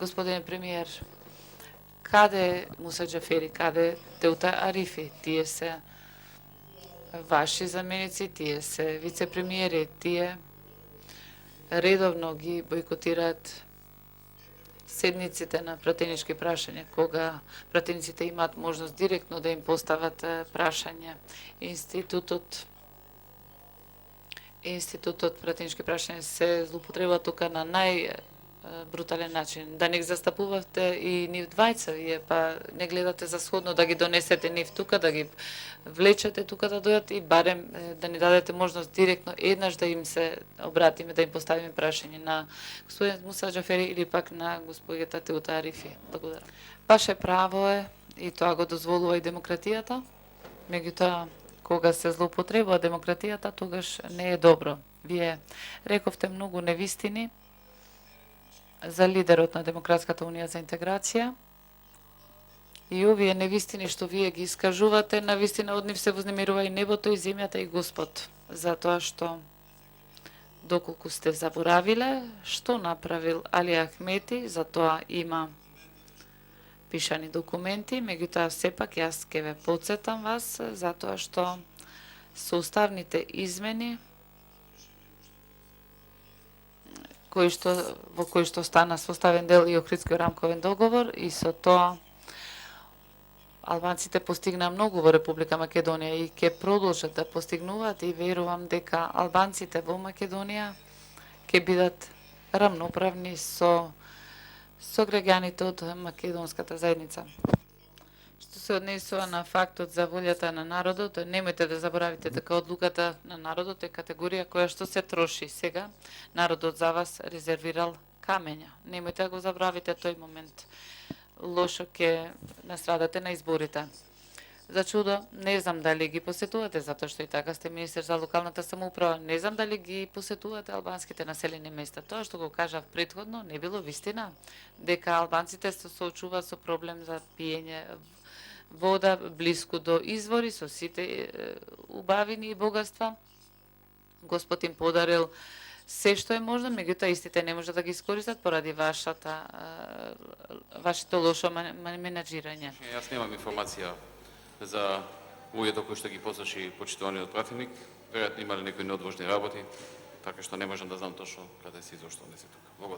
Господине премиер, каде Муса Џафери, каде Теута Арифи? Тие се ваши заменици, тие се вице-премиери, тие редовно ги бойкотираат седниците на пратенички прашања, кога пратениците имаат можност директно да им постават прашање. Институтот пратенички прашања се злоупотребува тука на најбрутален начин. Да не ги застапувате и нив двајца, вие па не гледате за сходно да ги донесете нив тука, да ги влечете тука да дојдат и барем да ни дадете можност директно еднаш да им се обратиме, да им поставиме прашање на господин Муса Џафери или пак на господјата Теута Арифи. Благодарам. Ваше право е и тоа го дозволува и демократијата. Меѓутоа, кога се злоупотребува демократијата, тогаш не е добро. Вие рековте многу невистини за лидерот на Демократската унија за интеграција. И овие невистини што вие ги искажувате, навистина од нив се вознемирува и небото, и земјата, и Господ. Затоа што, доколку сте заборавиле, што направил Али Ахмети, за тоа има пишани документи, меѓутоа сепак јас ќе ве потсетам вас, затоа што со уставните измени во кои што стана составен дел и Охридскиот рамковен договор, и со тоа албанците постигнаа многу во Република Македонија и ќе продолжат да постигнуваат, и верувам дека албанците во Македонија ќе бидат рамноправни со граѓаните од македонската заедница. Што се однесува на фактот за волјата на народот, немојте да заборавите дека одлуката на народот е категорија која што се троши. Сега народот за вас резервирал камења. Немојте да го забравите тој момент. Лошо ќе настрадате на изборите. За чудо, не знам дали ги посетувате, затоа што и така сте министер за локалната самоуправа. Не знам дали ги посетувате албанските населени места. Тоа што го кажав претходно не било вистина, дека албанците се соочуваат со проблем за пиење вода блиску до извори, со сите убавини и богатства. Господ им подарил се што е можно, меѓутоа истите не може да ги искористат поради вашето лошо менаџирање. Јас немам информација за луѓето кои што ги посочи почитуваниот пратеник. Веројатно имале некои неодложни работи, така што не можам да знам точно каде се и зошто не се тука. Благодарам.